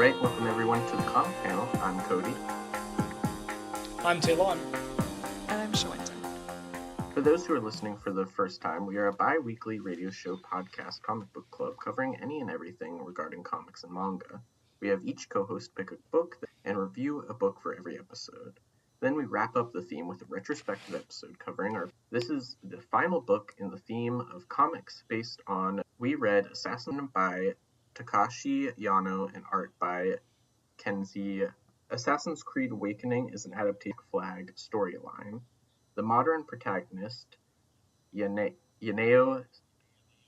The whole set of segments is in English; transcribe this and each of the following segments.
Alright, welcome everyone to the comic panel. I'm Cody. I'm Talon. And I'm Shawinton. For those who are listening for the first time, we are a bi-weekly radio show podcast comic book club covering any and everything regarding comics and manga. We have each co-host pick a book and review a book for every episode. Then we wrap up the theme with a retrospective episode covering This is the final book in the theme of comics based on We Read Assassin by Takashi Yano and art by Kenway. Assassin's Creed Awakening is an adaptation flag storyline. The modern protagonist, Yaneo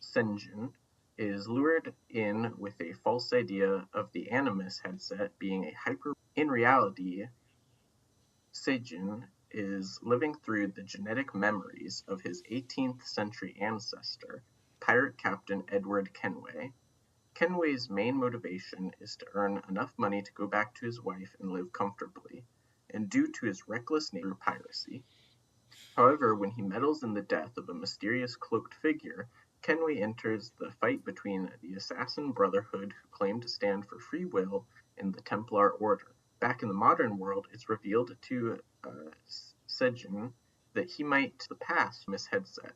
Sejin, is lured in with a false idea of the Animus headset being a hyper. In reality, Sejin is living through the genetic memories of his 18th century ancestor, pirate captain Edward Kenway. Kenway's main motivation is to earn enough money to go back to his wife and live comfortably, and due to his reckless nature, piracy. However, when he meddles in the death of a mysterious cloaked figure, Kenway enters the fight between the assassin Brotherhood, who claim to stand for free will, and the Templar Order. Back in the modern world, it's revealed to Sejin that he might pass from his headset,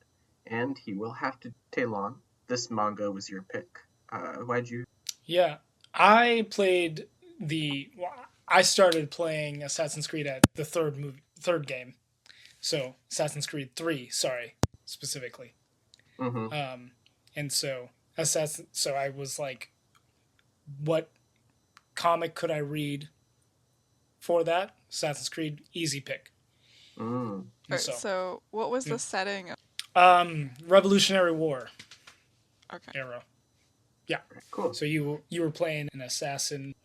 and he will have to. Talon, this manga was your pick. Why'd you? Yeah, I started playing Assassin's Creed at the third game. So Assassin's Creed 3, specifically. Mm-hmm. And so I was like, what comic could I read for that? Assassin's Creed, easy pick. Mm. So what was the setting? Revolutionary War. Okay. Era. Yeah. Cool. So you were playing an assassin,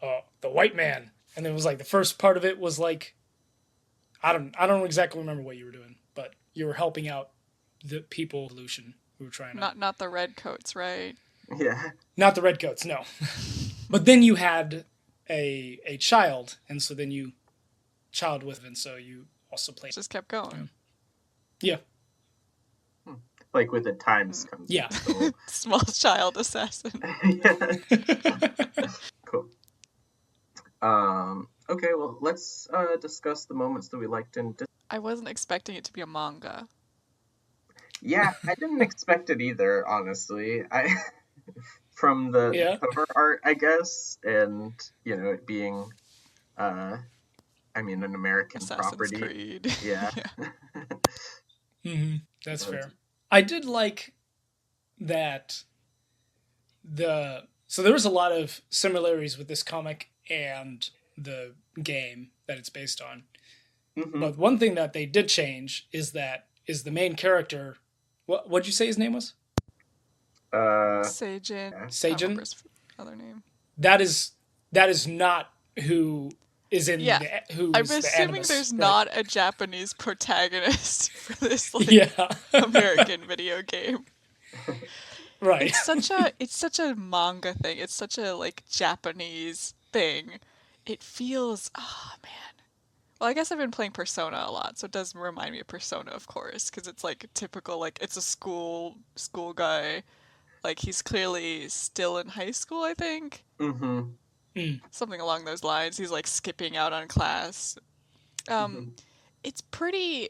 the white man, and it was like the first part of it was like, I don't exactly remember what you were doing, but you were helping out the people evolution who were trying to. Not the red coats, right? Yeah. Not the redcoats, no. But then you had a child, and so then you child with, and so you also played. Just kept going. Yeah. Like with the times comes. Yeah. Small child assassin. Yeah. Cool. Okay, well, let's discuss the moments that we liked and I wasn't expecting it to be a manga. Yeah, I didn't expect it either, honestly. From the cover art, I guess, and it being an American Assassin's property. Creed. Yeah. Mm-hmm. That's fair. I did like that so there was a lot of similarities with this comic and the game that it's based on. Mm-hmm. But one thing that they did change is the main character. What'd you say his name was? Sejin. Yeah. Sejin? I don't remember his other name. That is not who is in who I'm is assuming the Animus, there's right? not a Japanese protagonist for this American video game. Right. It's such a manga thing. It's such a Japanese thing. It feels man. Well, I guess I've been playing Persona a lot, so it does remind me of Persona, of course, because it's typical it's a school guy. He's clearly still in high school, I think. Mm-hmm. Something along those lines. He's skipping out on class. It's pretty.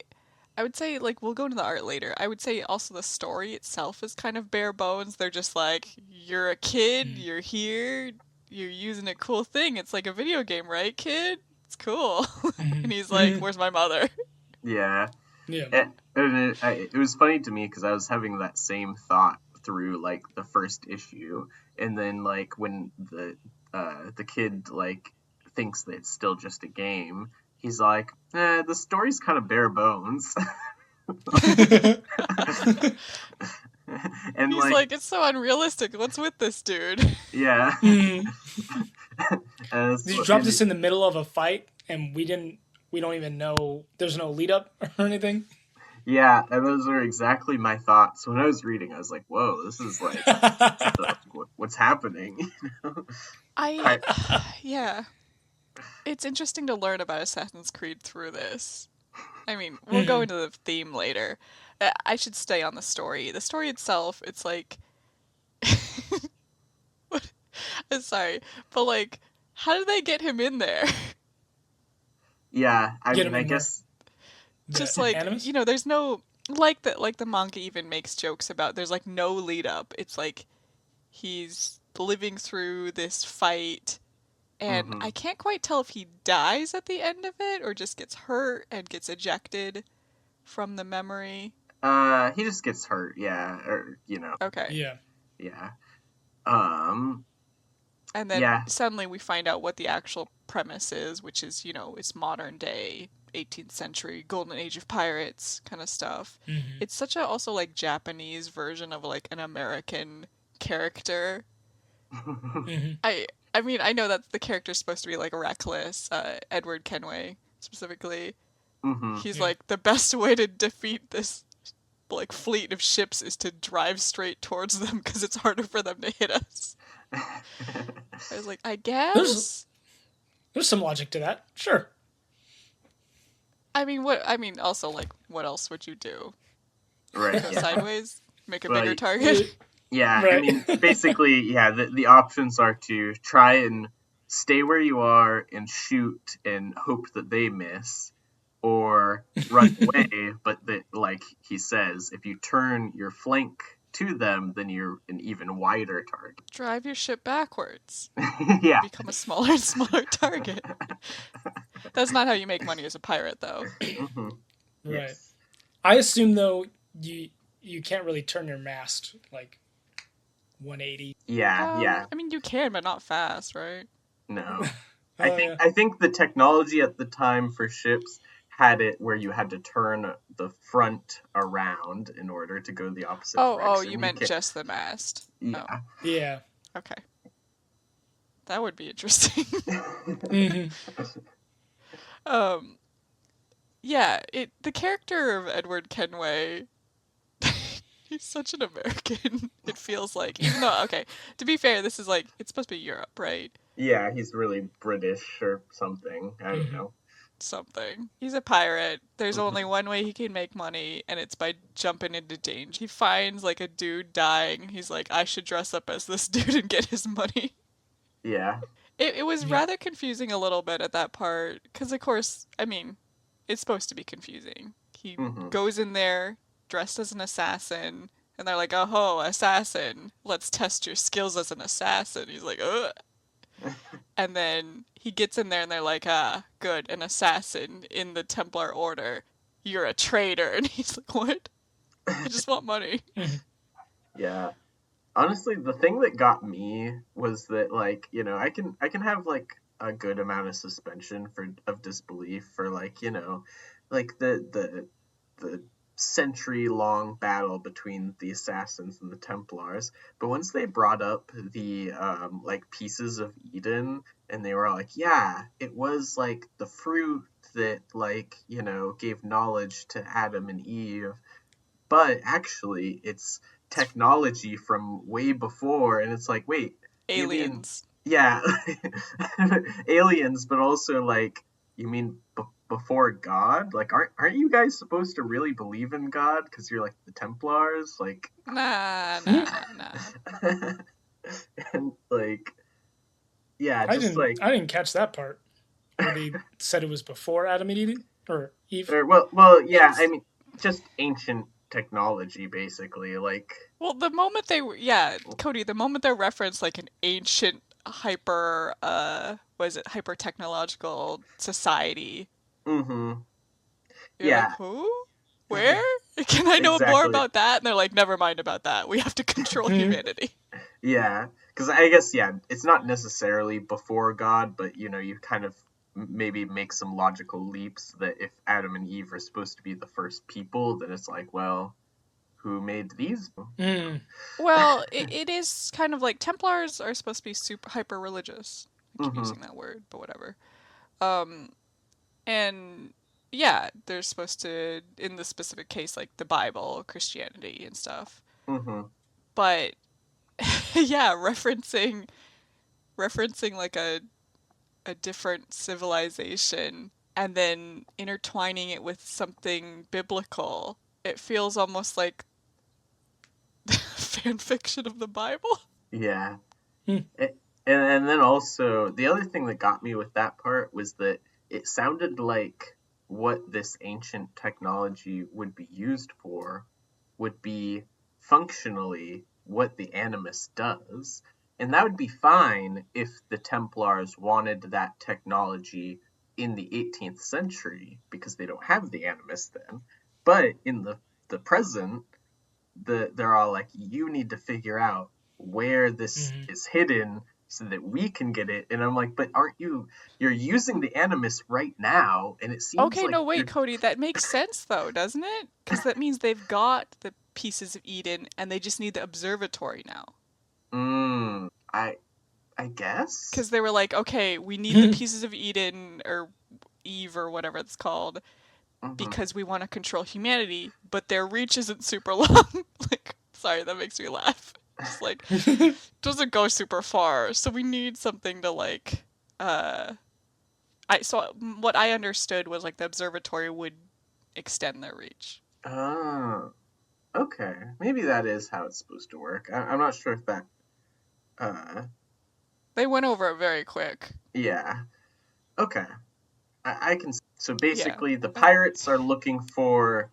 I would say we'll go into the art later. I would say also the story itself is kind of bare bones. They're just you're a kid, you're here, you're using a cool thing. It's like a video game, right, kid? It's cool. And he's like, where's my mother? Yeah. Yeah. And it was funny to me because I was having that same thought through the first issue, and then when the kid thinks that it's still just a game, he's like, the story's kind of bare bones. And he's it's so unrealistic. What's with this dude? Yeah. You dropped us in the middle of a fight, and we don't even know. There's no lead up or anything. Yeah, and those are exactly my thoughts when I was reading. I was like, "Whoa, this is what's happening?" Yeah. It's interesting to learn about Assassin's Creed through this. I mean, we'll go into the theme later. I should stay on the story. The story itself, it's sorry, but How did they get him in there? Yeah, I Get mean, him I in there. guess. Just The like, animus? there's no like the manga even makes jokes about there's like no lead up. It's like he's living through this fight and Hmm. I can't quite tell if he dies at the end of it or just gets hurt and gets ejected from the memory. He just gets hurt, yeah, or Okay. Yeah. yeah. Um, And then yeah. suddenly we find out what the actual premise is, which is, it's modern day 18th century golden age of pirates kind of stuff. Hmm. It's such a also like Japanese version of like an American character. Hmm. I I mean, I know that the character's supposed to be like reckless, Edward Kenway specifically. Hmm. He's Yeah. like the best way to defeat this like fleet of ships is to drive straight towards them because it's harder for them to hit us. I was like, I There's guess. there's some logic to that. Sure. I mean, what? I mean, also like, what else would you do? Right, Go yeah. sideways, make a Well, bigger target. yeah, I Right. mean, basically, yeah, the options are to try and stay where you are and shoot and hope that they miss, or run away, but that, like he says, if you turn your flank to them, then you're an even wider target. Drive your ship backwards. Yeah. Become a smaller and smaller target. That's not how you make money as a pirate, though. Hmm. Right. Yes. I assume though you can't really turn your mast like 180. Yeah, yeah. I mean, you can, but not fast, right? No. Oh yeah. I think the technology at the time for ships had it where you had to turn the front around in order to go the opposite Oh, direction. you meant can't- just the mast. Oh, Yeah. Yeah. okay. That would be interesting. Hmm. um, yeah, the character of Edward Kenway, he's such an American. It feels like, even though, okay, to be fair, this is like it's supposed to be Europe, right? Yeah, he's really British or something. I don't Hmm. know. Something. He's a pirate. There's only Mhm. one way he can make money, and it's by jumping into danger. He finds like a dude dying. He's like, I should dress up as this dude and get his money. Yeah. It was Yeah. rather confusing a little bit at that part, because of course, I mean, it's supposed to be confusing. He Hmm. goes in there dressed as an assassin, and they're like, "Oh ho, assassin! Let's test your skills as an assassin." He's like, "Ugh." And then he gets in there and they're like, ah, good, an assassin in the Templar Order. You're a traitor. And he's like, what? I just want money. Hmm. Yeah. Honestly, the thing that got me was that, like, I can have like a good amount of suspension of disbelief for, like, like the century long battle between the assassins and the Templars. But once they brought up the like pieces of Eden, and they were like, yeah, it was like the fruit that, like, gave knowledge to Adam and Eve, but actually it's technology from way before. And it's like, wait, you mean, Aliens. yeah, aliens, but also, like, you mean before God? Like, aren't you guys supposed to really believe in God because you're like the Templars? Like, Nah, nah, nah. and like, yeah, I just didn't like, I didn't catch that part where they said it was before Adam and Eve or Eve. or, well, It yeah, I was, mean, just ancient technology, basically, like, well, the moment they were, yeah, Cody, the moment they referenced like an ancient hyper, was it hyper technological society, mm-hmm, you're like, yeah, who? Where? Can I know more exactly. about that? And they're like, never mind about that. We have to control Hmm. humanity. Yeah, because I guess, yeah, it's not necessarily before God, but you kind of maybe make some logical leaps that if Adam and Eve are supposed to be the first people, then it's like, well, who made these? Mm. Well, it is kind of like Templars are supposed to be super hyper religious. I keep Mm-hmm. using that word, but whatever. Um, and yeah, they're supposed to, in this specific case, like the Bible, Christianity, and stuff. Mm-hmm. But yeah, referencing like a different civilization and then intertwining it with something biblical. It feels almost like fan fiction of the Bible. Yeah. Hmm. And then also the other thing that got me with that part was that it sounded like what this ancient technology would be used for would be functionally what the Animus does. And that would be fine if the Templars wanted that technology in the 18th century because they don't have the Animus then. But in the present, they're all like, you need to figure out where this is hidden so that we can get it. And I'm like, but aren't you're using the Animus right now, and it seems Okay, like no, wait, you're Cody, that makes sense though, doesn't it? Because that means they've got the pieces of Eden and they just need the observatory now. I guess. Because they were like, okay, we need the pieces of Eden or Eve or whatever it's called because we want to control humanity, but their reach isn't super long. Like, sorry, that makes me laugh. Just like, doesn't go super far, so we need something to like, so what I understood was like the observatory would extend their reach. Oh, okay. Maybe that is how it's supposed to work. I'm not sure if that. They went over it very quick. Yeah. Okay. I can. So basically, Yeah. the pirates are looking for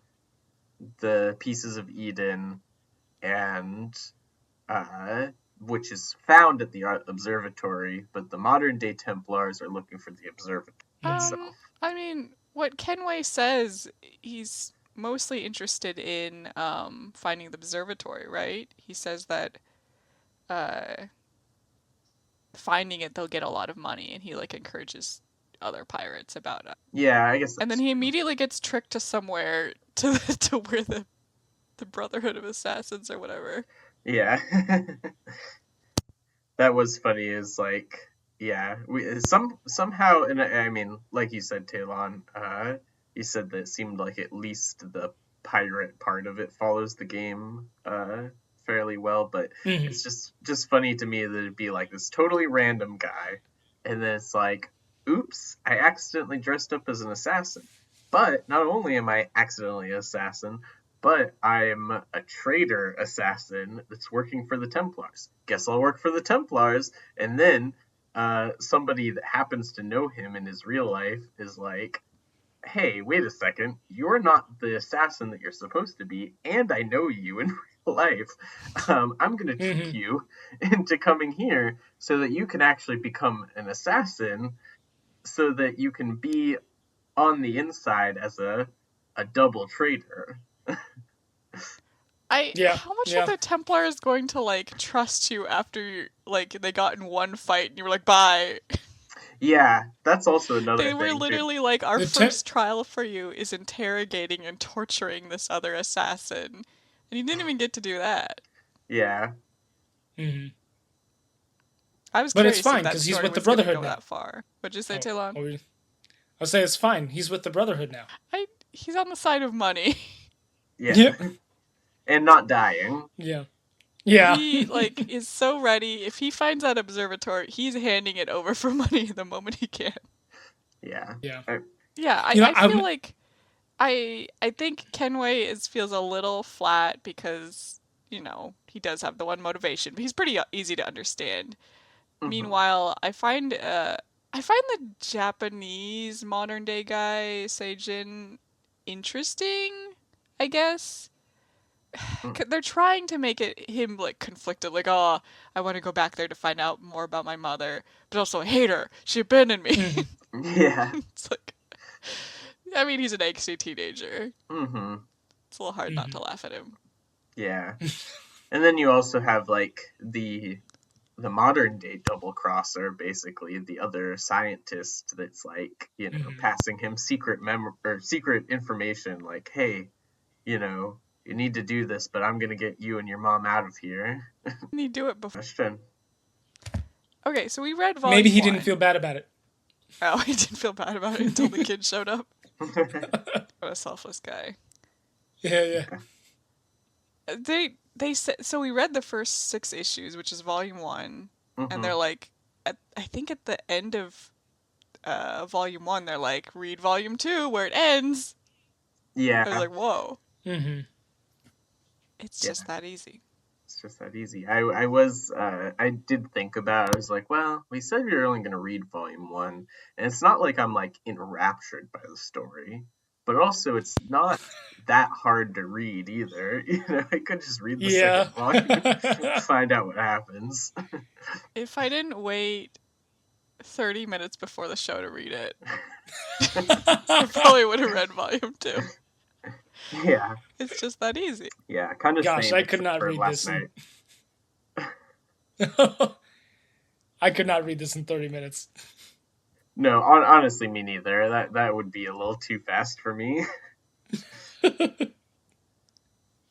the pieces of Eden, and which is found at the observatory, but the modern day Templars are looking for the observatory itself. I mean, what Kenway says, he's mostly interested in finding the observatory, right? He says that finding it, they'll get a lot of money, and he like encourages other pirates about it. Yeah, I guess. And then he immediately gets tricked to somewhere to where the Brotherhood of Assassins or whatever. Yeah. That was funny. Is like, yeah, we somehow, and I mean, like you said, Talon, you said that it seemed like at least the pirate part of it follows the game fairly well, but it's just funny to me that it'd be like this totally random guy, and then it's like, oops, I accidentally dressed up as an assassin. But not only am I accidentally an assassin, but I'm a traitor assassin that's working for the Templars. Guess I'll work for the Templars. And then somebody that happens to know him in his real life is like, hey, wait a second, you're not the assassin that you're supposed to be, and I know you in real life. I'm going to trick you into coming here so that you can actually become an assassin so that you can be on the inside as a double traitor. How much are the Templars going to like trust you after like they got in one fight and you were like, bye? Yeah, that's also another thing. They were literally like, our first trial for you is interrogating and torturing this other assassin, and you didn't even get to do that. Yeah. I was curious, but it's fine because he's with the Brotherhood now. That far. What'd you say, Talon? I'll say it's fine. He's with the Brotherhood now. He's on the side of money. Yeah. And not dying. Yeah. He like is so ready. If he finds that observatory, he's handing it over for money the moment he can. Yeah. I feel like I think Kenway feels a little flat because, you know, he does have the one motivation, but he's pretty easy to understand. Meanwhile, I find the Japanese modern day guy Sejin interesting, I guess. They're trying to make him like conflicted, like, oh, I want to go back there to find out more about my mother, but also I hate her. She abandoned me. Yeah. It's like, I mean, he's an angsty teenager. It's a little hard not to laugh at him. Yeah. And then you also have like the modern day double crosser, basically the other scientist that's like, you know, passing him secret information, like, hey, you know, you need to do this, but I'm gonna get you and your mom out of here. Can you do it before? Question. Okay, so we read volume Maybe he 1. didn't feel bad about it. Oh, he didn't feel bad about it until the kid showed up. What a selfless guy. Yeah. They said, so we read the first 6 issues, which is volume 1, and they're like, I think at the end of volume 1, they're like, read volume 2 where it ends. Yeah. I was like, whoa. It's just that easy. It's It's just that easy. I did think about it. I was like, well, we said we were only going to read volume one, and it's not like I'm like enraptured by the story, but also it's not that hard to read either. I could just read the Yeah. second volume, find out what happens. If I didn't wait 30 minutes before the show to read it, I probably would have read volume 2. Yeah, It's just that easy. yeah, kind of Gosh, same I could except not for read last this night. I could not read this in 30 minutes. No, honestly, me neither. That would be a little too fast for me.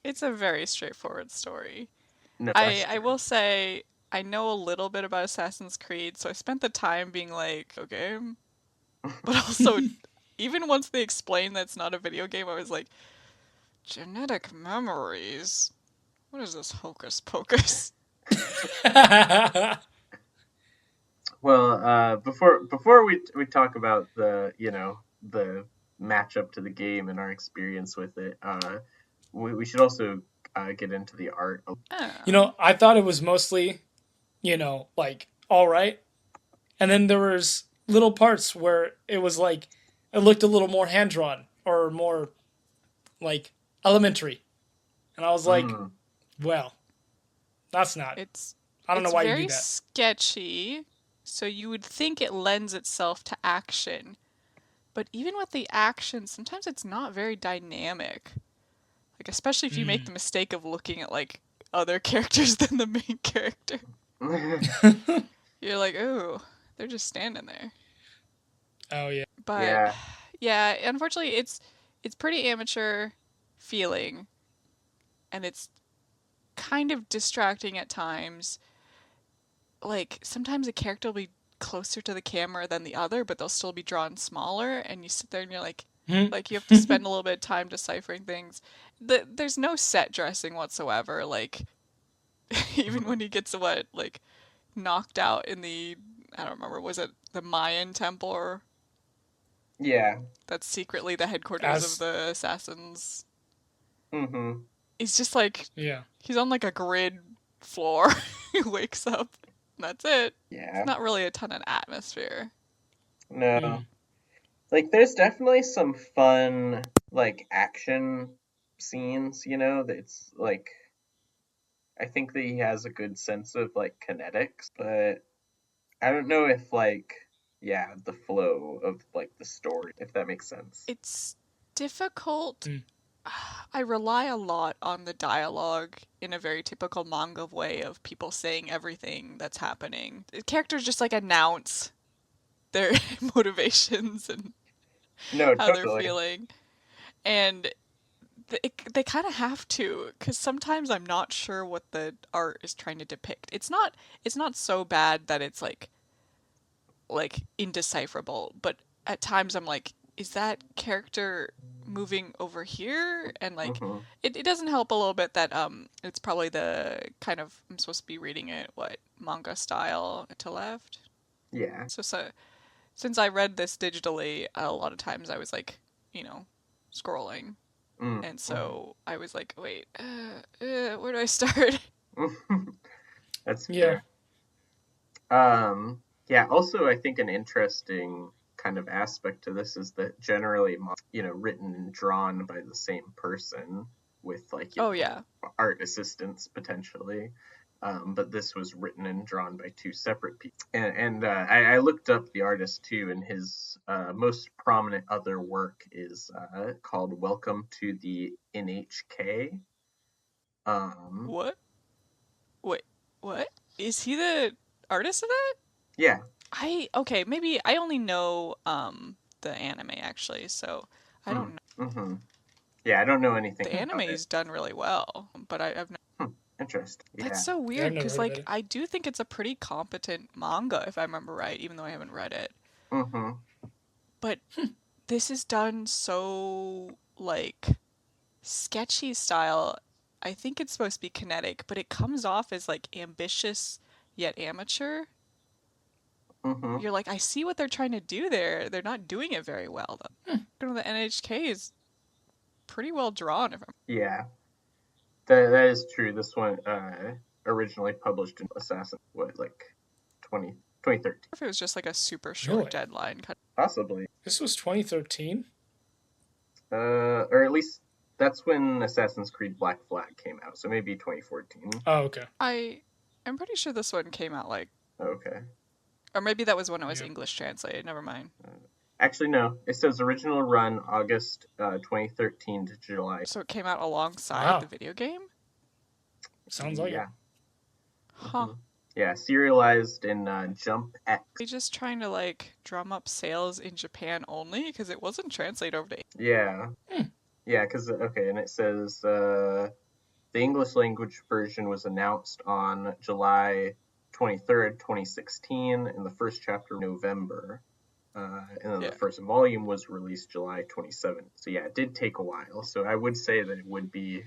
It's a very straightforward story. No, I will say I know a little bit about Assassin's Creed, so I spent the time being like, okay. But also, even once they explained that it's not a video game, I was like, genetic memories? What is this hocus pocus? Well, before we talk about the matchup to the game and our experience with it, we should also get into the art. Oh. I thought it was mostly, like, all right. And then there was little parts where it was like, it looked a little more hand drawn or more like elementary. And I was like, well, that's not. I don't know why you do that. It's very sketchy, so you would think it lends itself to action. But even with the action, sometimes it's not very dynamic. Like, especially if you make the mistake of looking at, like, other characters than the main character. You're like, ooh, they're just standing there. Oh, yeah. But, yeah, unfortunately, it's pretty amateur feeling. And it's kind of distracting at times. Like, sometimes a character will be closer to the camera than the other, but they'll still be drawn smaller, and you sit there and you're like you have to spend a little bit of time deciphering things. There's no set dressing whatsoever. Like, even when he gets knocked out in the, I don't remember, was it the Mayan temple? Yeah. That's secretly the headquarters of the assassins. Mm-hmm. He's just like, yeah, he's on like a grid floor. He wakes up. That's it. Yeah. It's not really a ton of atmosphere. No. Like, there's definitely some fun, like, action scenes, it's, like, I think that he has a good sense of, like, kinetics, but I don't know if, like, the flow of, like, the story, if that makes sense. It's difficult. I rely a lot on the dialogue in a very typical manga way of people saying everything that's happening. The characters just, like, announce their motivations and how they're feeling. And they kind of have to, because sometimes I'm not sure what the art is trying to depict. It's not so bad that it's like indecipherable, but at times I'm like, is that character moving over here? And like it doesn't help a little bit that it's probably the kind of, I'm supposed to be reading it manga style to left. Yeah. So since I read this digitally, a lot of times I was like, scrolling. And so I was like, wait, where do I start? That's fair. Yeah, also I think an interesting kind of aspect to this is that generally, written and drawn by the same person with like art assistants potentially. But this was written and drawn by two separate people. And I looked up the artist too, and his most prominent other work is called Welcome to the NHK. What? Wait, what? Is he the artist of that? Yeah. Okay, maybe I only know the anime actually, so I don't know. Mm-hmm. Yeah, I don't know anything. The anime is done really well, but I've never. Interesting. That's so weird because I do think it's a pretty competent manga if I remember right, even though I haven't read it. Mm-hmm. But this is done so like sketchy style. I think it's supposed to be kinetic, but it comes off as like ambitious yet amateur. Mm-hmm. You're like, I see what they're trying to do there. They're not doing it very well though. The NHK is pretty well drawn. Yeah. That is true. This one originally published in Assassin, like 2013? If it was just like a super short Really? deadline. Possibly. This was 2013? Or at least that's when Assassin's Creed Black Flag came out, so maybe 2014. Oh, okay. I'm pretty sure this one came out like... Okay. Or maybe that was when it was English translated. Never mind. Actually, no. It says original run August 2013 to July. So it came out alongside the video game? Sounds like it. Huh. Yeah, serialized in Jump X. Are they just trying to like drum up sales in Japan only? Because it wasn't translated over to... Yeah. Yeah, because, okay, and it says the English language version was announced on July 23rd, 2016, and the first chapter November. And then the first volume was released July 27th. So yeah, it did take a while. So I would say that it would be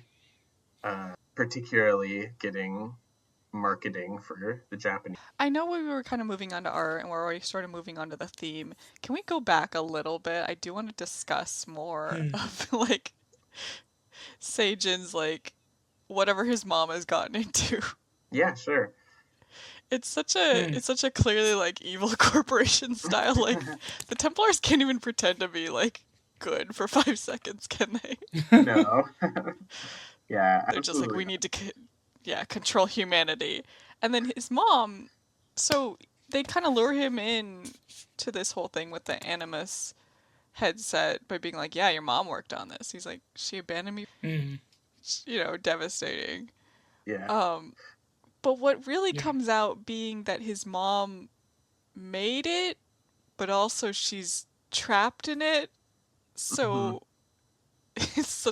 particularly getting marketing for the Japanese. I know we were kind of moving on to art and we're already sort of moving on to the theme. Can we go back a little bit? I do want to discuss more of like Sejin's like whatever his mom has gotten into. Yeah, sure. It's such a clearly like evil corporation style. Like the Templars can't even pretend to be like good for 5 seconds, can they? No. Yeah, they're just like, we need to control humanity. And then his mom, so they kind of lure him in to this whole thing with the Animus headset by being like, yeah, your mom worked on this. He's like, she abandoned me. You know, devastating. Yeah. But what really comes out being that his mom made it, but also she's trapped in it. So it's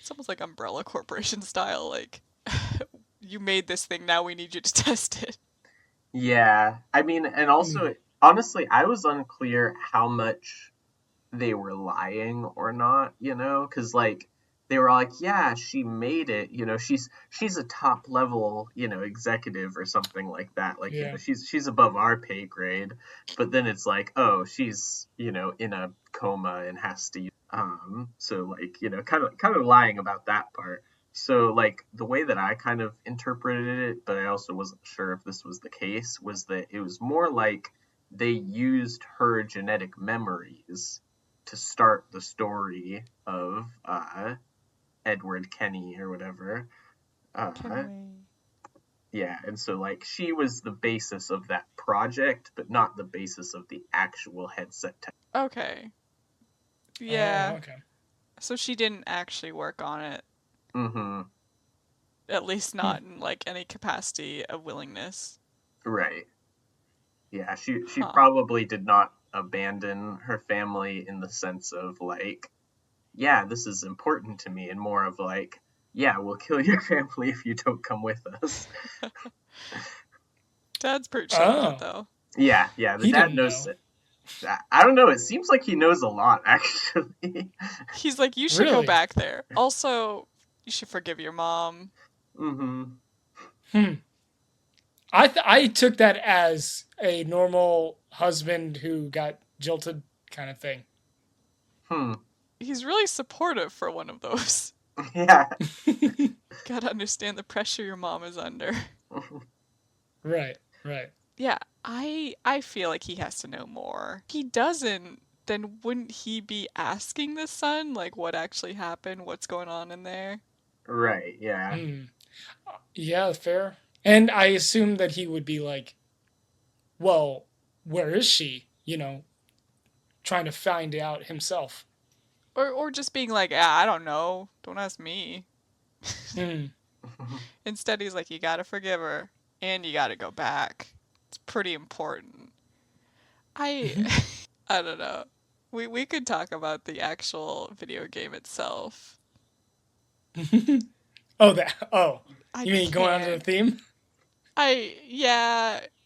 almost like Umbrella Corporation style. Like, you made this thing, now we need you to test it. Yeah. I mean, and also, honestly, I was unclear how much they were lying or not, you know? Because, like, they were like, yeah, she made it, you know, she's a top level, you know, executive or something like that. Like, you know, she's above our pay grade. But then it's like, oh, she's, you know, in a coma and has to, so like, you know, kind of lying about that part. So like the way that I kind of interpreted it, but I also wasn't sure if this was the case, was that it was more like they used her genetic memories to start the story of Edward Kenny or whatever. Kenway. Yeah, and so like she was the basis of that project, but not the basis of the actual headset tech. Okay. Yeah. Okay. So she didn't actually work on it. At least not in like any capacity of willingness. Right. Yeah, she probably did not abandon her family in the sense of like, yeah, this is important to me, and more of like, yeah, we'll kill your family if you don't come with us. Dad's pretty chill with it, though. Yeah, the dad knows it. I don't know, it seems like he knows a lot, actually. He's like, you should go back there. Also, you should forgive your mom. I took that as a normal husband who got jilted kind of thing. He's really supportive for one of those. Yeah. Gotta understand the pressure your mom is under. Right. Yeah, I feel like he has to know more. If he doesn't, then wouldn't he be asking the son, like, what actually happened? What's going on in there? Right, yeah. Yeah, fair. And I assume that he would be like, well, where is she? You know, trying to find out himself. Or just being like, I don't know. Don't ask me. Instead, he's like, you gotta forgive her. And you gotta go back. It's pretty important. I don't know. We could talk about the actual video game itself. You mean going on to the theme?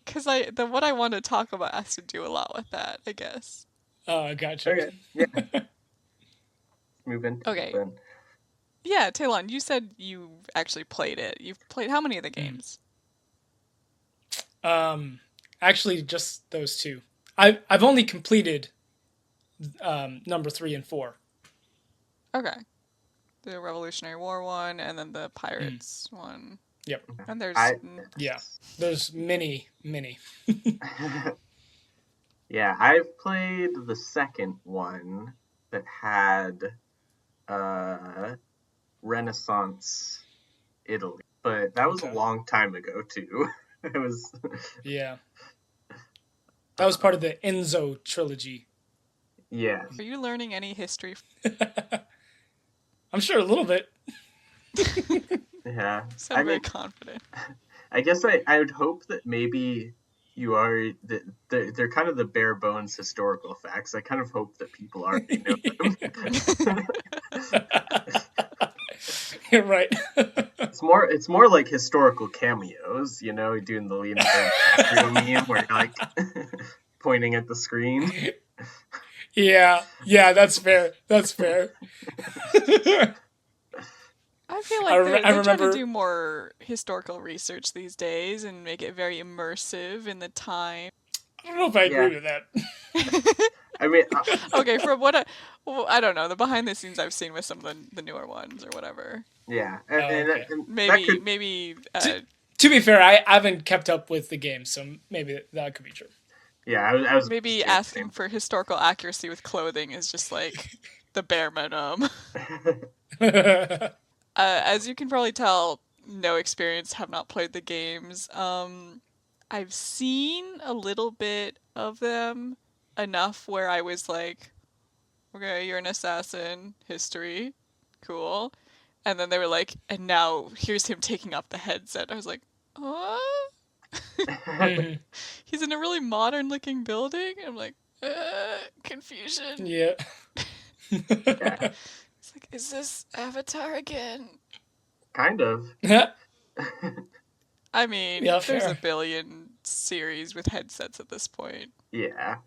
Because what I want to talk about has to do a lot with that, I guess. Oh, gotcha. Okay, yeah. Move into okay. Then. Yeah, Talon, you said you actually played it. You've played how many of the games? Actually, just those two. I've only completed number 3 and 4. Okay. The Revolutionary War one, and then the Pirates one. Yep. And there's Yeah. There's many. Yeah, I've played the second one that had Renaissance Italy, but that was a Okay. long time ago too. It was Yeah. That was part of the Enzo trilogy. yeah. Are you learning any history? I'm sure a little bit. Yeah. Sound very confident. I guess I would hope that maybe you are that they're kind of the bare bones historical facts. I kind of hope that people already know them. You're right. It's more like historical cameos, you know, doing the Leonardo DiCaprio meme where you're like pointing at the screen. Yeah, that's fair. I feel like they're trying remember to do more historical research these days and make it very immersive in the time. I don't know if I agree with that. I mean, okay, from what I don't know, the behind the scenes I've seen with some of the newer ones or whatever. yeah, Okay. and Maybe. To be fair, I haven't kept up with the game, so maybe that could be true. Yeah, I was maybe asking for historical accuracy with clothing is just like the bare minimum. As you can probably tell, no experience, have not played the games. I've seen a little bit of them, enough where I was like, okay, you're an assassin, history, cool. And then they were like, and now here's him taking off the headset. I was like, what? He's in a really modern looking building. I'm like, confusion. Yeah. It's like, is this Avatar again? Kind of. I mean, Yeah, there's fair. a billion series with headsets at this point. Yeah.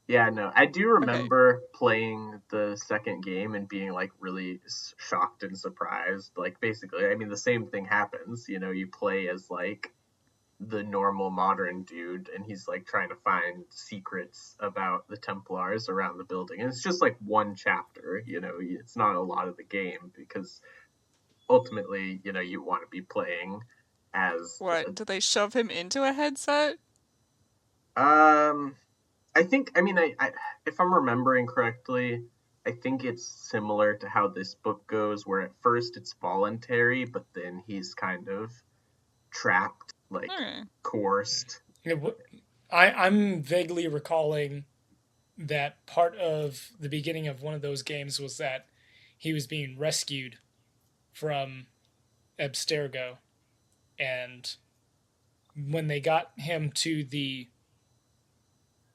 Yeah, no, I do remember playing the second game and being like really shocked and surprised. Like basically, I mean, the same thing happens. You know, you play as like the normal modern dude, and he's like trying to find secrets about the Templars around the building. And it's just like one chapter. You know, it's not a lot of the game because ultimately, you know, you want to be playing as What? Did they shove him into a headset? I think, I mean, I if I'm remembering correctly, I think it's similar to how this book goes, where at first it's voluntary, but then he's kind of trapped, like coerced. I'm vaguely recalling that part of the beginning of one of those games was that he was being rescued from Abstergo, and when they got him to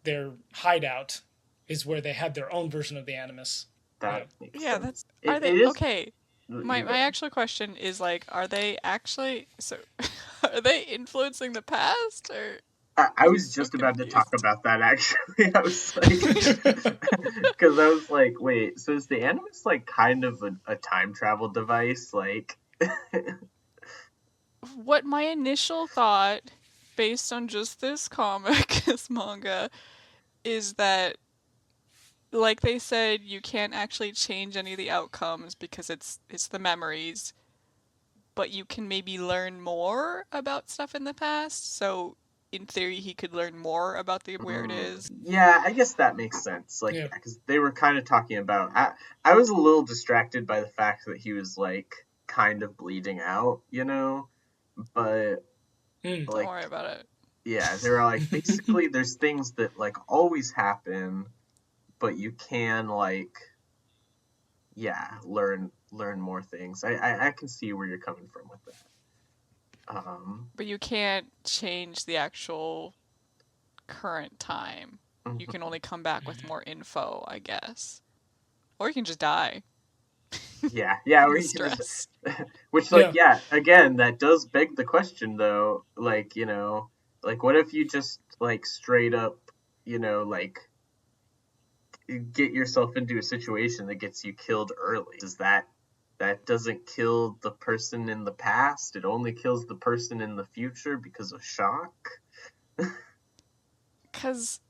their hideout is where they had their own version of the Animus. That makes sense. That's are they okay? My actual question is like, are they actually are they influeing the past or? I was just about to talk about that actually. I was like, because I was like, wait, so is the Animus like kind of a time travel device? Like, what my initial thought, based on just this comic, this manga, is that, like they said, you can't actually change any of the outcomes because it's the memories, but you can maybe learn more about stuff in the past. So in theory, he could learn more about where it is. Yeah, I guess that makes sense. Like, because they were kind of talking about. I was a little distracted by the fact that he was like kind of bleeding out, you know, but like, don't worry about it. Yeah, they were like, basically, there's things that like always happen, but you can like, yeah, learn more things. I can see where you're coming from with that. But you can't change the actual current time. You can only come back with more info, I guess, or you can just die. Yeah, or you can just, which like again, that does beg the question though. Like, you know, like what if you just like straight up, you know, like get yourself into a situation that gets you killed early? Does that doesn't kill the person in the past? It only kills the person in the future because of shock? Because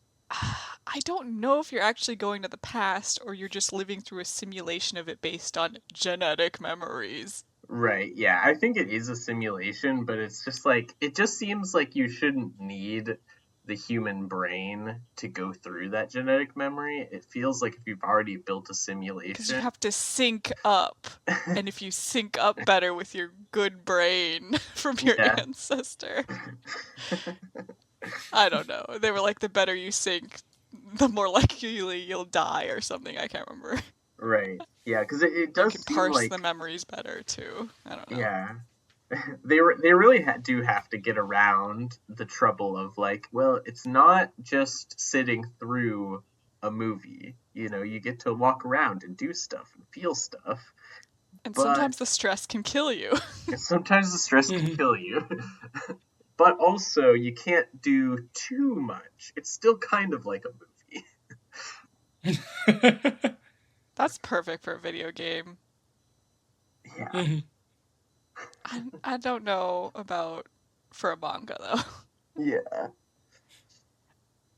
I don't know if you're actually going to the past or you're just living through a simulation of it based on genetic memories. Right, yeah. I think it is a simulation, but it's just like, it just seems like you shouldn't need the human brain to go through that genetic memory. It feels like if you've already built a Because you simulation. have to sync up. And if you sync up better with your good brain from your Yeah. ancestor. I don't know. They were like, the better you sync, the more likely you'll die or something. I can't remember. Right. Yeah, because it You does can seem parse like, the memories better too. I don't know. yeah, they really do have to get around the trouble of like, well, it's not just sitting through a movie. You know, you get to walk around and do stuff and feel stuff, And but sometimes the stress can kill you. sometimes the stress can kill you. But also, you can't do too much. It's still kind of like a movie. That's perfect for a video game. Yeah. I don't know about for a manga though. Yeah.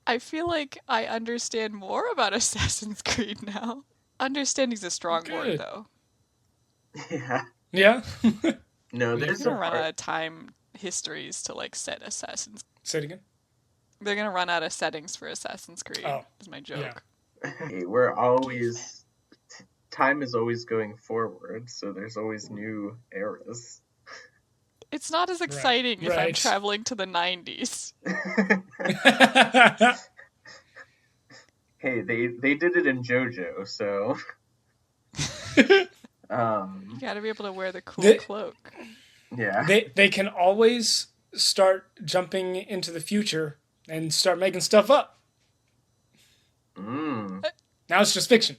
I feel like I understand more about Assassin's Creed now. Understanding's a strong word Good. though. Yeah. Yeah. No, They're there's gonna a run out part. of time histories to like set Assassin's. Say it again. They're gonna run out of settings for Assassin's Creed. Oh, Is my joke. Hey, we're always time is always going forward, so there's always new eras. It's not as exciting if I'm Right. traveling to the 90s. Hey, they did it in JoJo, so You gotta be able to wear the cool cloak. yeah. They can always start jumping into the future and start making stuff up. Mm. Now it's just fiction.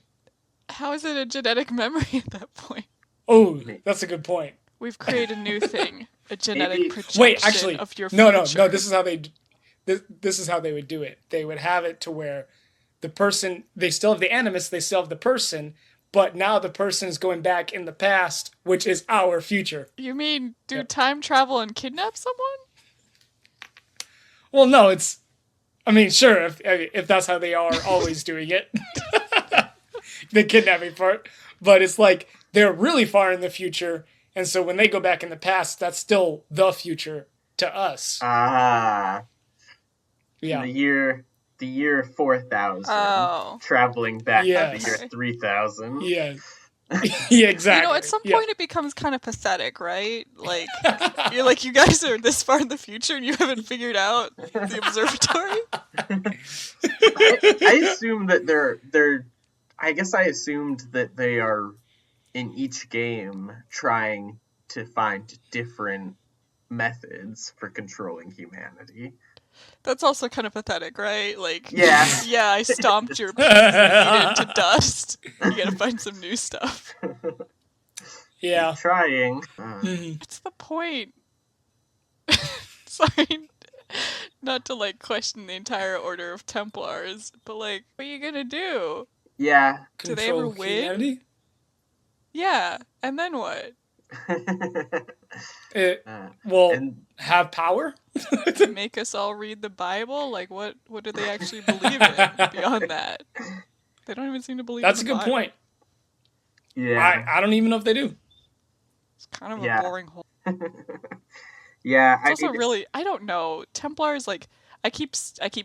How is it a genetic memory at that point? Oh, that's a good point. We've created a new thing, a genetic Maybe- projection Wait, actually, of your no. future. This is how they. This is how they would do it. They would have it to where the person, they still have the animus, they still have the person, but now the person is going back in the past, which is our future. You mean do Yep. time travel and kidnap someone? Well, no, it's. I mean, sure, if that's how they are always doing it, the kidnapping part. But it's like they're really far in the future, and so when they go back in the past, that's still the future to us. Ah. Yeah. The year 4000. Oh. Traveling back to Yes. the year 3000. Yeah. Yeah, exactly. You know, at some Yeah. point it becomes kind of pathetic, right? Like, you're like, you guys are this far in the future and you haven't figured out the observatory? I assume that they're I guess I assumed that they are in each game trying to find different methods for controlling humanity. That's also kind of pathetic, right? Like, Yeah. yeah, I stomped your pigs and eat it into dust. You gotta find some new stuff. Yeah. Trying. What's the point? Sorry, not to like question the entire order of Templars, but like, what are you gonna do? Yeah. Do they ever Control win? humanity? Yeah, and then what? Well, and have power? Make us all read the Bible? Like, what do they actually believe in beyond that? They don't even seem to believe That's a in the good Bible. point. yeah. I don't even know if they do. It's kind of Yeah. a boring whole. Yeah. It's also really, I don't know. Templars, like, I keep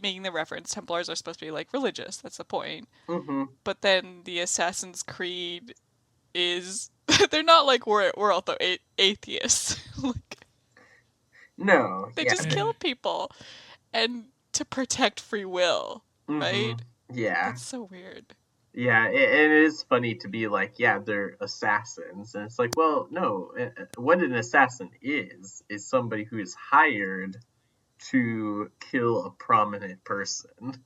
making the reference. Templars are supposed to be like religious. That's the point. Mm-hmm. But then the Assassin's Creed is they're not like we're all the atheists. Like, No. they Yeah. just kill people, and to protect free will, right? Yeah. That's so weird. Yeah, it is funny to be like, yeah, they're assassins, and it's like, well, no, what an assassin is somebody who is hired to kill a prominent person.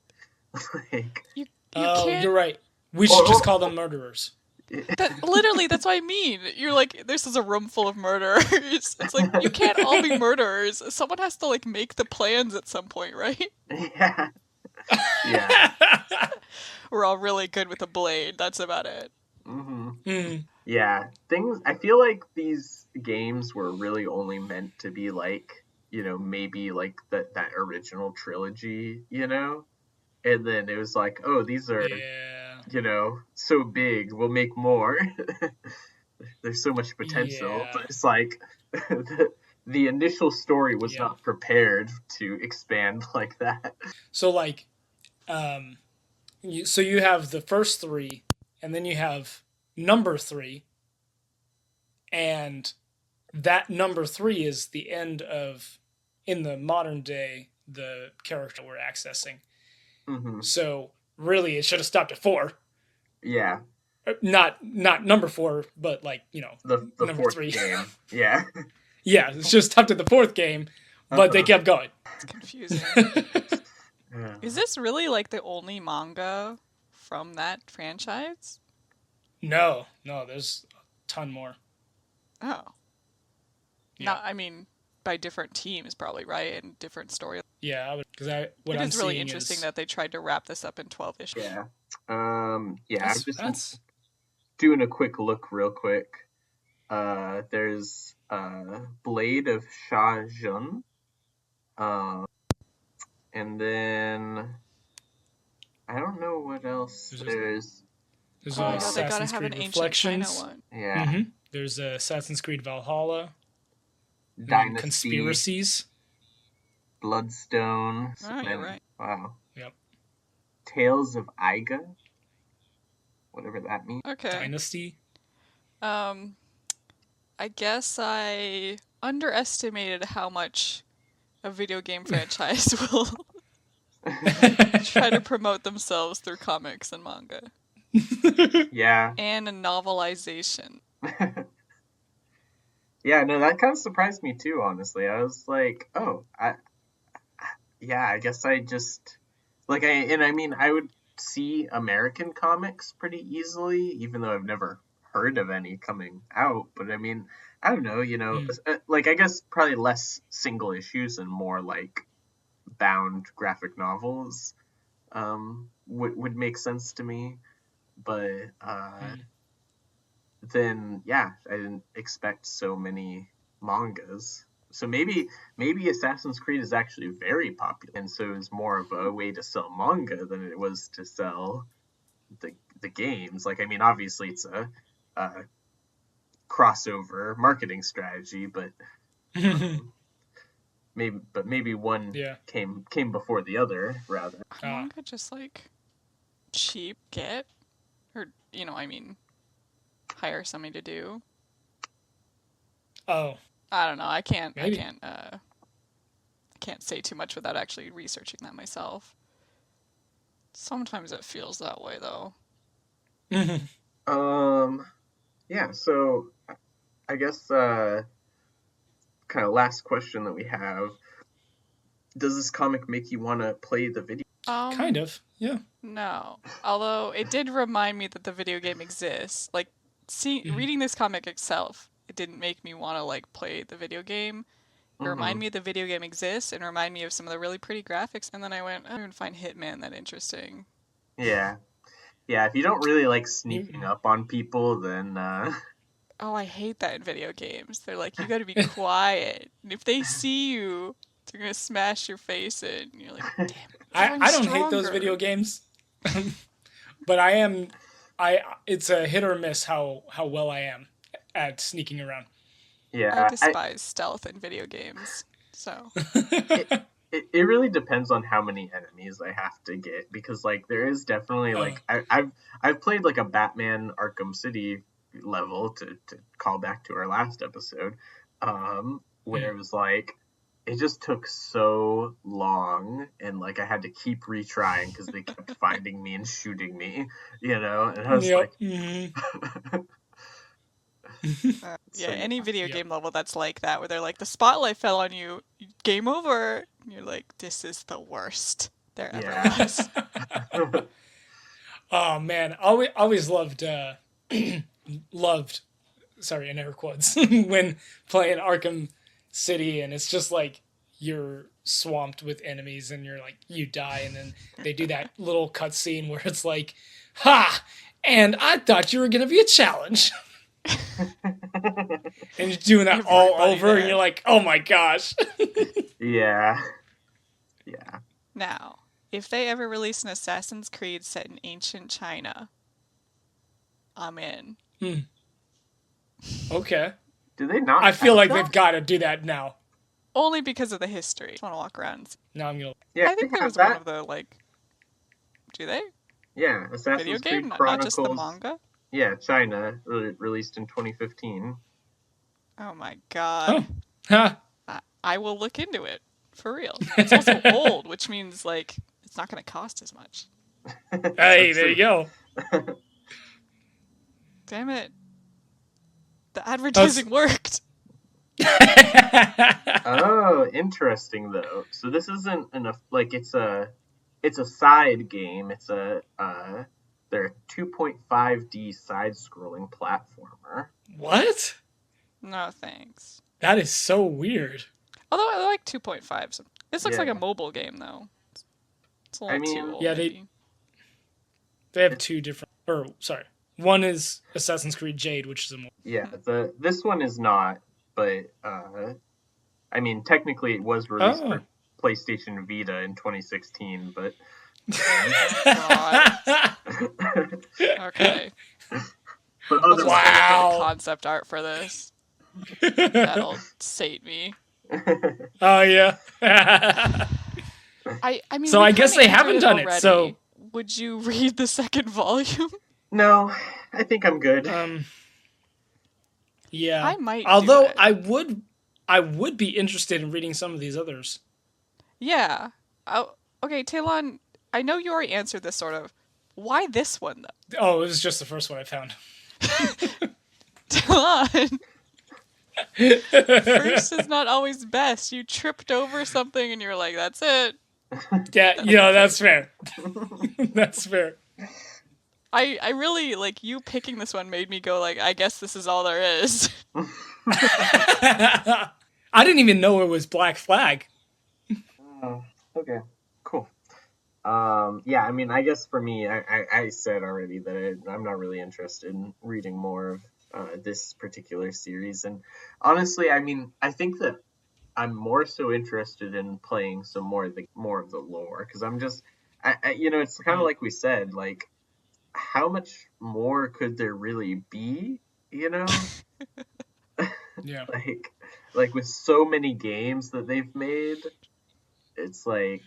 Like, You Oh, can't. you're right. We should just call them murderers. Literally, that's what I mean. You're like, this is a room full of murderers. It's like, you can't all be murderers. Someone has to like make the plans at some point, right? yeah, yeah, We're all really good with a blade. That's about it. yeah. Things. I feel like these games were really only meant to be like, maybe like that original trilogy, and then it was like, oh, these are, Yeah. so big, we'll make more. There's so much potential, Yeah. but it's like the initial story was Yeah. not prepared to expand like that. So like, you have the first three, and then you have number three, and that number three is the end of, in the modern day, the character we're accessing. Hmm. So really, it should have stopped at 4. Yeah, Not number 4, but like the number fourth 3. game. Yeah. Yeah, it's just stopped at the 4th game, but they kept going. It's confusing. Yeah. Is this really like the only manga from that franchise? No, there's a ton more. Oh. Yeah. Not, I mean, by different teams probably, right? And different story. Yeah, I would, because what It I'm is really seeing interesting is, that they tried to wrap this up in 12 issues. Yeah. Yeah, I'm just that's doing a quick look real quick. There's Blade of Sejin. And then I don't know what else there's. There's Oh my god, they gotta Assassin's have Creed an ancient China Reflections. one. Yeah. Mm-hmm. There's Assassin's Creed Valhalla. And then Dynasty, Conspiracies. Bloodstone. Oh, you're right. Wow. Yep. Tales of Iga. Whatever that means. Okay. Dynasty. I guess I underestimated how much a video game franchise will try to promote themselves through comics and manga. Yeah. And a novelization. Yeah, no, that kind of surprised me too, honestly. I was like, oh, I guess I just, like, I would see American comics pretty easily, even though I've never heard of any coming out. But I mean, I don't know, like, I guess probably less single issues and more like bound graphic novels would make sense to me. But then, yeah, I didn't expect so many mangas. So maybe Assassin's Creed is actually very popular, and so it's more of a way to sell manga than it was to sell the games. Like, I mean, obviously it's a crossover marketing strategy, but maybe one came before the other, rather. Manga just like cheap get, or I mean, hire somebody to do. Oh. I don't know. I can't say too much without actually researching that myself. Sometimes it feels that way, though. Yeah, so I guess kind of last question that we have. Does this comic make you want to play the video? Kind of, yeah. No. Although it did remind me that the video game exists. Like, reading this comic itself, it didn't make me want to, like, play the video game. It reminded me the video game exists and reminded me of some of the really pretty graphics. And then I went, I don't even find Hitman that interesting. Yeah. Yeah, if you don't really like sneaking up on people, then... Oh, I hate that in video games. They're like, you gotta be quiet. And if they see you, they're gonna smash your face in. And you're like, damn it. I don't hate those video games. But it's a hit or miss how well I am at sneaking around. Yeah, I despise stealth in video games. So it really depends on how many enemies I have to get, because like there is definitely like I've played like a Batman Arkham City level to call back to our last episode, where it was like it just took so long, and like I had to keep retrying because they kept finding me and shooting me, and I was like. Yeah, any video game level that's like that, where they're like, the spotlight fell on you, game over. And you're like, this is the worst there ever was. Oh man, always loved sorry, in air quotes, when playing Arkham City, and it's just like you're swamped with enemies and you're like, you die, and then they do that little cutscene where it's like, ha, and I thought you were gonna be a challenge. And you're doing that all over, and you're like, oh my gosh. Yeah. Now, If they ever release an Assassin's Creed set in ancient China, I'm in. Okay. Do they not? I feel like have they've got to do that now. Only because of the history. I just want to walk around and see. Now I'm gonna. Yeah, I think they there have was that. one of the, like... Do they? Yeah, Assassin's Video Creed game? Not Chronicles. just the manga? Yeah, China, released in 2015. Oh my god. Huh. I will look into it. For real. It's also old, which means, like, it's not going to cost as much. Hey, there you go. Damn it. The advertising worked. Oh, interesting though. So this isn't enough. Like it's a side game. It's they're a 2.5D side-scrolling platformer. What? No, thanks. That is so weird. Although I like 2.5. So this looks like Yeah. a mobile game, though. It's a little too old, Yeah, maybe. they have two different. Or sorry, one is Assassin's Creed Jade, which is a. Yeah, this one is not, but I mean technically it was released for PlayStation Vita in 2016, but. Okay. But I'll just Wow. look at concept art for this. That'll sate me. Oh yeah. I mean. So we I guess kinda they haven't answered done it, already. so- Would you read the second volume? No, I think I'm good. Yeah. I might. Although do it. I would be interested in reading some of these others. Yeah. Okay, Talon. I know you already answered this sort of. Why this one though? Oh, it was just the first one I found. Talon. First is not always best. You tripped over something and you're like, "That's it." Yeah, that's fair. That's fair. I really like you picking this one made me go like, I guess this is all there is. I didn't even know it was Black Flag. Okay, cool. Yeah, I mean, I guess for me, I said already that I'm not really interested in reading more of this particular series. And honestly, I mean, I think that I'm more so interested in playing some more of the lore, because I'm just, it's kind of like we said, like, how much more could there really be, Yeah. like with so many games that they've made, it's like,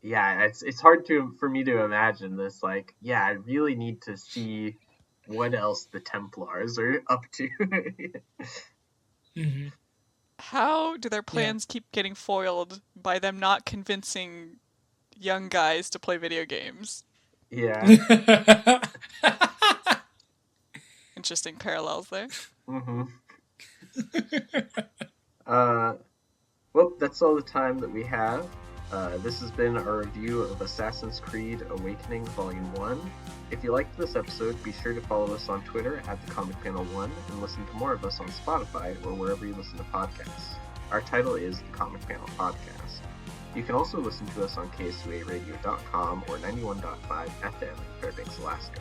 yeah, it's hard for me to imagine this. Like, yeah, I really need to see what else the Templars are up to. Mm-hmm. How do their plans keep getting foiled by them not convincing young guys to play video games? Yeah. Interesting parallels there. Mm-hmm. Well, that's all the time that we have. This has been our review of Assassin's Creed Awakening Volume 1. If you liked this episode, be sure to follow us on Twitter at @TheComicPanel1 and listen to more of us on Spotify or wherever you listen to podcasts. Our title is The Comic Panel Podcast. You can also listen to us on KSUARadio.com or 91.5 FM in Fairbanks, Alaska.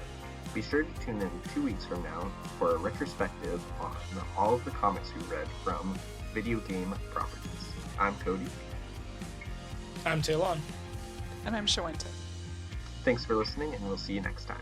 Be sure to tune in 2 weeks from now for a retrospective on all of the comics we read from video game properties. I'm Cody. I'm Talon. And I'm Shawenta. Thanks for listening, and we'll see you next time.